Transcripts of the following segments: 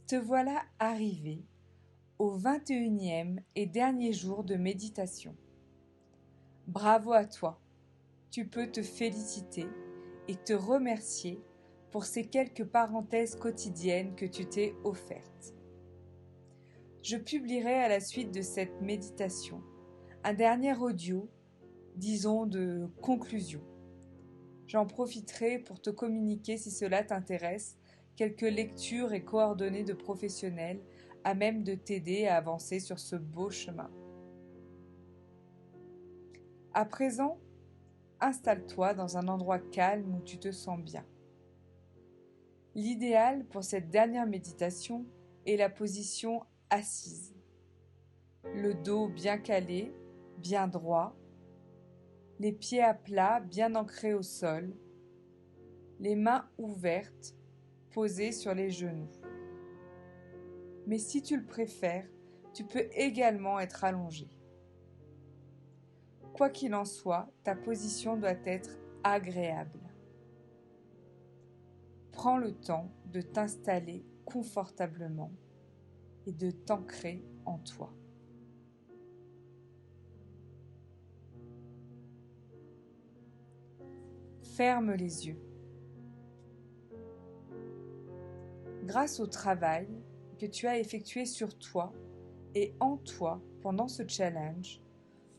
Te voilà arrivé au 21e et dernier jour de méditation. Bravo à toi, tu peux te féliciter et te remercier pour ces quelques parenthèses quotidiennes que tu t'es offertes. Je publierai à la suite de cette méditation un dernier audio, disons de conclusion. J'en profiterai pour te communiquer, si cela t'intéresse, quelques lectures et coordonnées de professionnels à même de t'aider à avancer sur ce beau chemin. À présent, installe-toi dans un endroit calme où tu te sens bien. L'idéal pour cette dernière méditation est la position assise. Le dos bien calé, bien droit, les pieds à plat, bien ancrés au sol, les mains ouvertes, posées sur les genoux. Mais si tu le préfères, tu peux également être allongé. Quoi qu'il en soit, ta position doit être agréable. Prends le temps de t'installer confortablement et de t'ancrer en toi. Ferme les yeux. Grâce au travail que tu as effectué sur toi et en toi pendant ce challenge,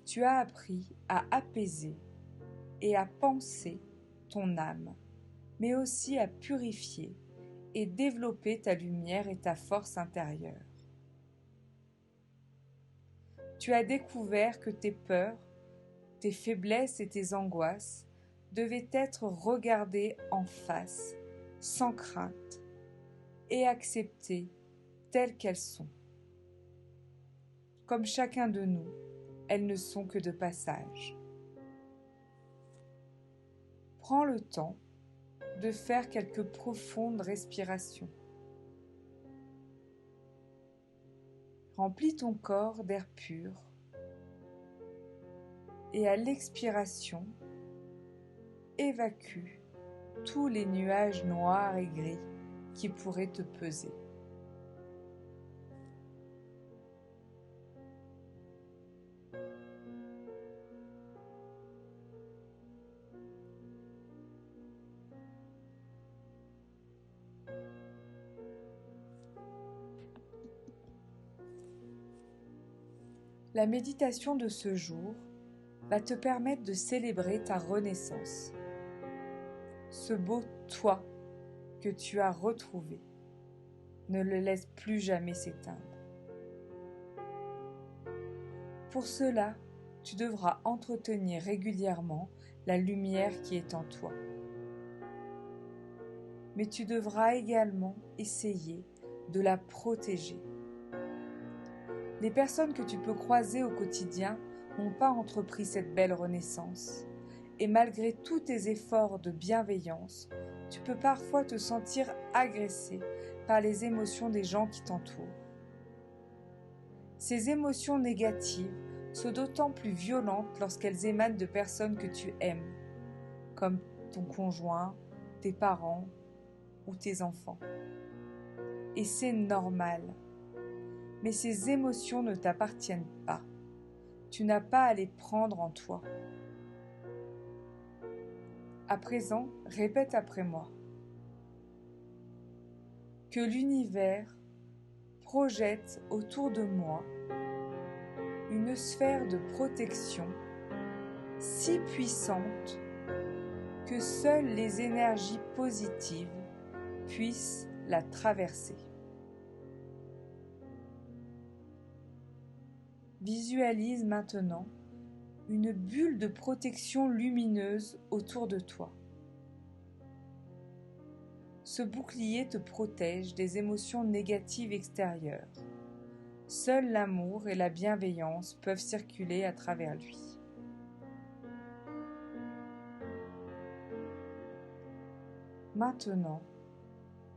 tu as appris à apaiser et à penser ton âme, mais aussi à purifier et développer ta lumière et ta force intérieure. Tu as découvert que tes peurs, tes faiblesses et tes angoisses devaient être regardées en face, sans crainte, et acceptées telles qu'elles sont. Comme chacun de nous, elles ne sont que de passage. Prends le temps de faire quelques profondes respirations. Remplis ton corps d'air pur et à l'expiration, évacue tous les nuages noirs et gris qui pourraient te peser. La méditation de ce jour va te permettre de célébrer ta renaissance, ce beau toi que tu as retrouvé. Ne le laisse plus jamais s'éteindre. Pour cela, tu devras entretenir régulièrement la lumière qui est en toi. Mais tu devras également essayer de la protéger. Les personnes que tu peux croiser au quotidien n'ont pas entrepris cette belle renaissance. Et malgré tous tes efforts de bienveillance, tu peux parfois te sentir agressé par les émotions des gens qui t'entourent. Ces émotions négatives sont d'autant plus violentes lorsqu'elles émanent de personnes que tu aimes, comme ton conjoint, tes parents ou tes enfants. Et c'est normal. Mais ces émotions ne t'appartiennent pas. Tu n'as pas à les prendre en toi. À présent, répète après moi. Que l'univers projette autour de moi une sphère de protection si puissante que seules les énergies positives puissent la traverser. Visualise maintenant une bulle de protection lumineuse autour de toi. Ce bouclier te protège des émotions négatives extérieures. Seul l'amour et la bienveillance peuvent circuler à travers lui. Maintenant,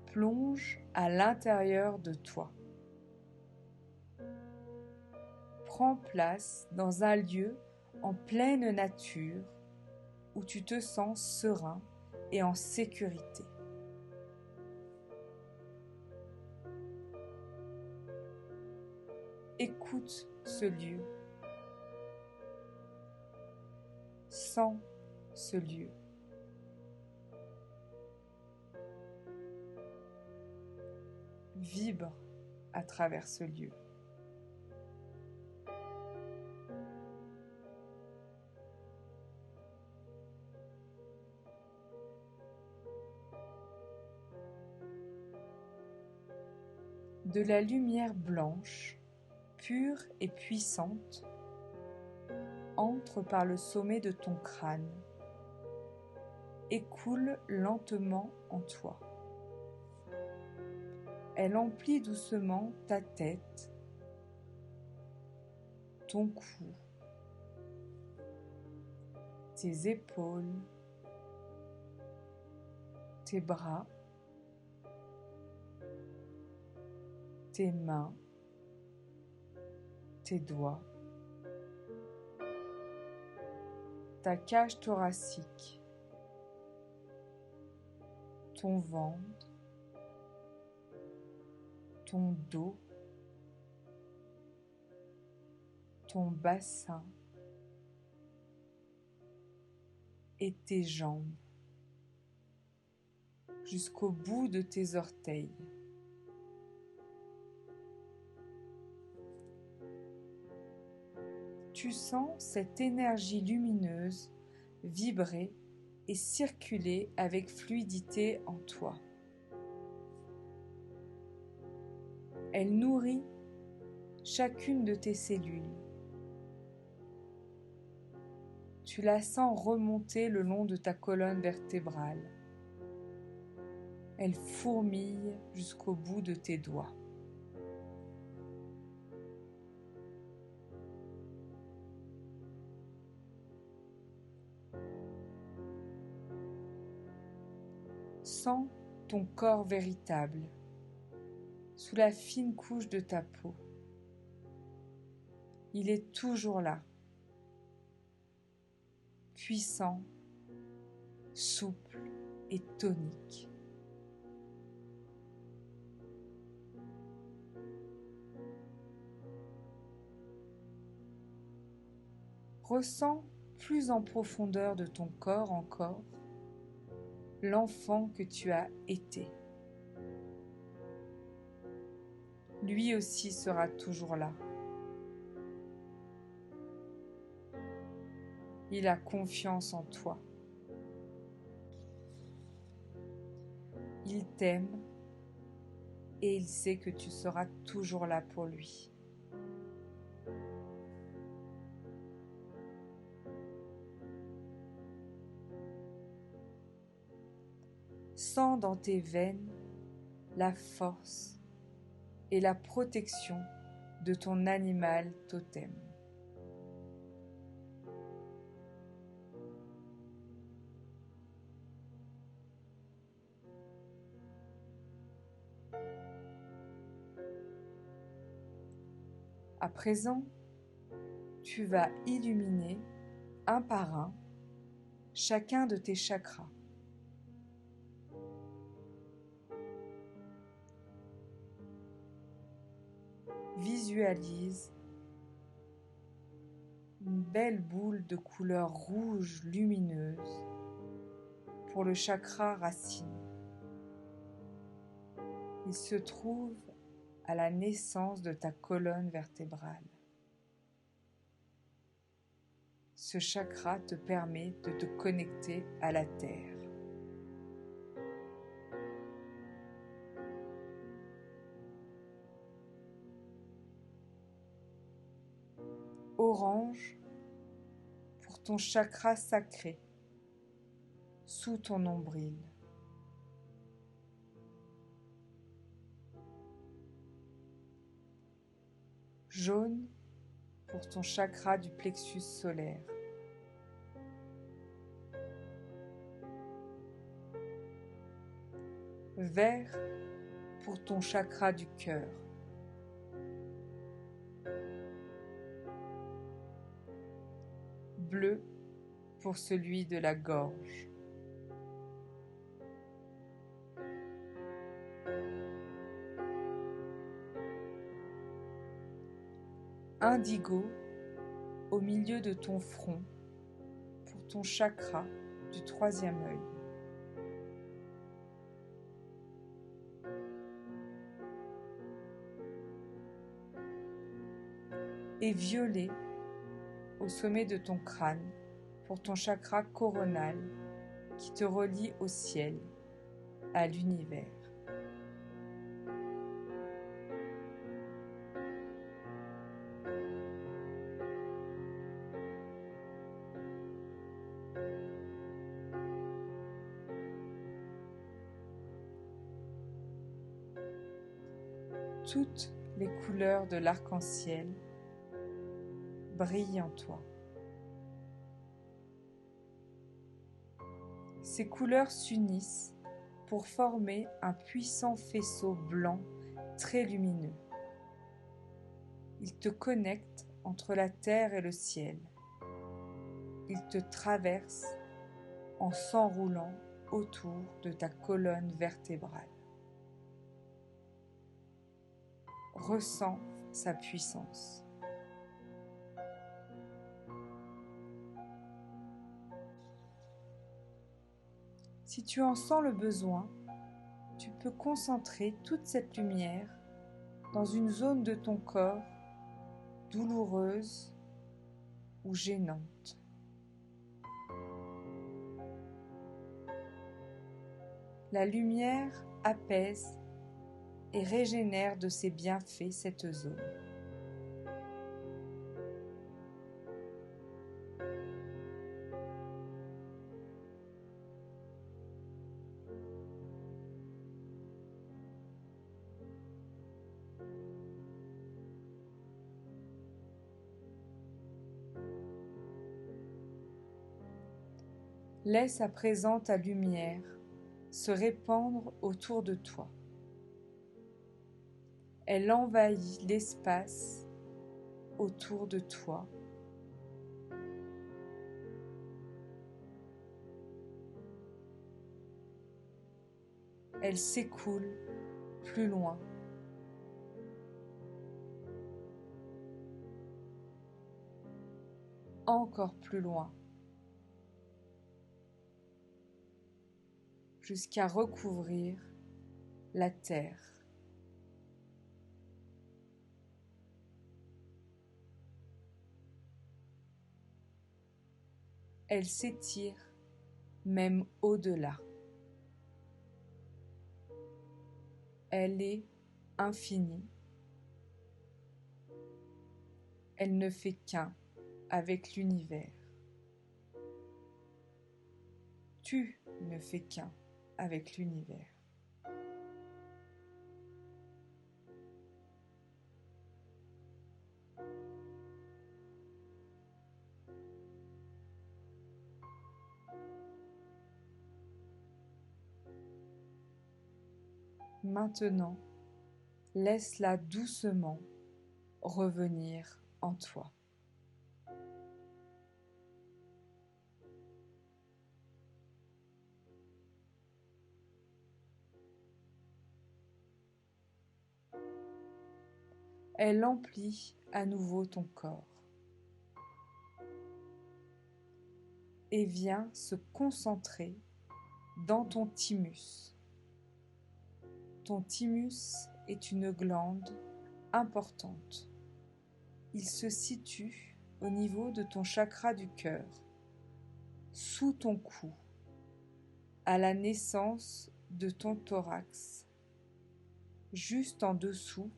plonge à l'intérieur de toi. Prends place dans un lieu en pleine nature où tu te sens serein et en sécurité. Écoute ce lieu. Sens ce lieu. Vibre à travers ce lieu. De la lumière blanche, pure et puissante, entre par le sommet de ton crâne et coule lentement en toi. Elle emplit doucement ta tête, ton cou, tes épaules, tes bras, tes mains, tes doigts, ta cage thoracique, ton ventre, ton dos, ton bassin et tes jambes jusqu'au bout de tes orteils. Tu sens cette énergie lumineuse vibrer et circuler avec fluidité en toi. Elle nourrit chacune de tes cellules. Tu la sens remonter le long de ta colonne vertébrale. Elle fourmille jusqu'au bout de tes doigts. Sens ton corps véritable sous la fine couche de ta peau. Il est toujours là, puissant, souple et tonique. Ressens plus en profondeur de ton corps encore l'enfant que tu as été. Lui aussi sera toujours là. Il a confiance en toi. Il t'aime et il sait que tu seras toujours là pour lui. Sens dans tes veines la force et la protection de ton animal totem. À présent, tu vas illuminer un par un chacun de tes chakras. Visualise une belle boule de couleur rouge lumineuse pour le chakra racine. Il se trouve à la naissance de ta colonne vertébrale. Ce chakra te permet de te connecter à la terre. Orange pour ton chakra sacré, sous ton nombril. Jaune pour ton chakra du plexus solaire. Vert pour ton chakra du cœur. Bleu pour celui de la gorge. indigo au milieu de ton front pour ton chakra du troisième œil. Et violet au sommet de ton crâne pour ton chakra coronal qui te relie au ciel, à l'univers. Toutes les couleurs de l'arc-en-ciel brillent en toi. Ces couleurs s'unissent pour former un puissant faisceau blanc très lumineux. Il te connecte entre la terre et le ciel. Il te traverse en s'enroulant autour de ta colonne vertébrale. Ressens sa puissance. Si tu en sens le besoin, tu peux concentrer toute cette lumière dans une zone de ton corps douloureuse ou gênante. La lumière apaise et régénère de ses bienfaits cette zone. Laisse à présent ta lumière se répandre autour de toi. Elle envahit l'espace autour de toi. Elle s'écoule plus loin. Encore plus loin. Jusqu'à recouvrir la terre. Elle s'étire même au-delà. Elle est infinie. Elle ne fait qu'un avec l'univers. Tu ne fais qu'un avec l'univers. Maintenant, laisse-la doucement revenir en toi. Elle emplit à nouveau ton corps et vient se concentrer dans ton thymus. Ton thymus est une glande importante. Il se situe au niveau de ton chakra du cœur, sous ton cou, à la naissance de ton thorax, juste en dessous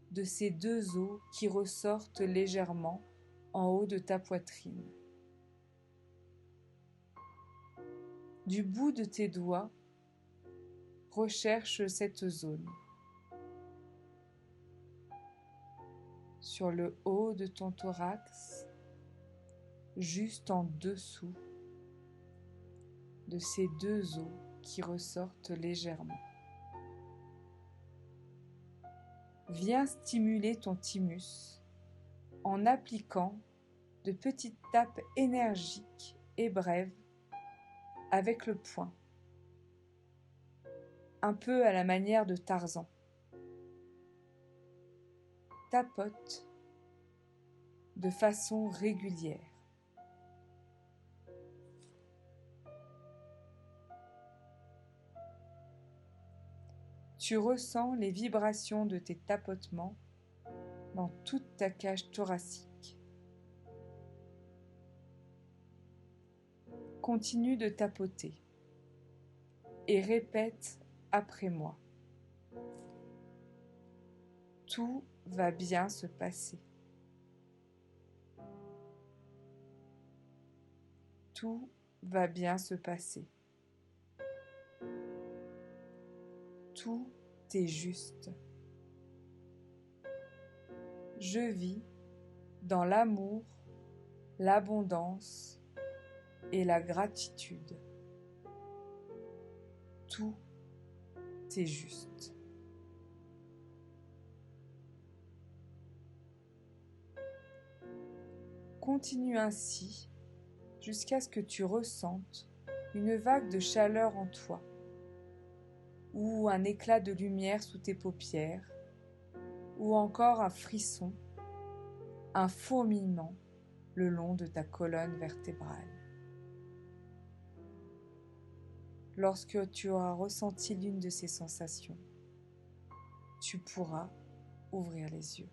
de ces deux os qui ressortent légèrement en haut de ta poitrine. Du bout de tes doigts, recherche cette zone. Sur le haut de ton thorax, juste en dessous de ces deux os qui ressortent légèrement. Viens stimuler ton thymus en appliquant de petites tapes énergiques et brèves avec le poing, un peu à la manière de Tarzan. Tapote de façon régulière. Tu ressens les vibrations de tes tapotements dans toute ta cage thoracique. Continue de tapoter et répète après moi. Tout va bien se passer. Tout va bien se passer. Tout est juste. Je vis dans l'amour, l'abondance et la gratitude. Tout est juste. Continue ainsi jusqu'à ce que tu ressentes une vague de chaleur en toi ou un éclat de lumière sous tes paupières ou encore un frisson, un fourmillement le long de ta colonne vertébrale. Lorsque tu auras ressenti l'une de ces sensations, tu pourras ouvrir les yeux.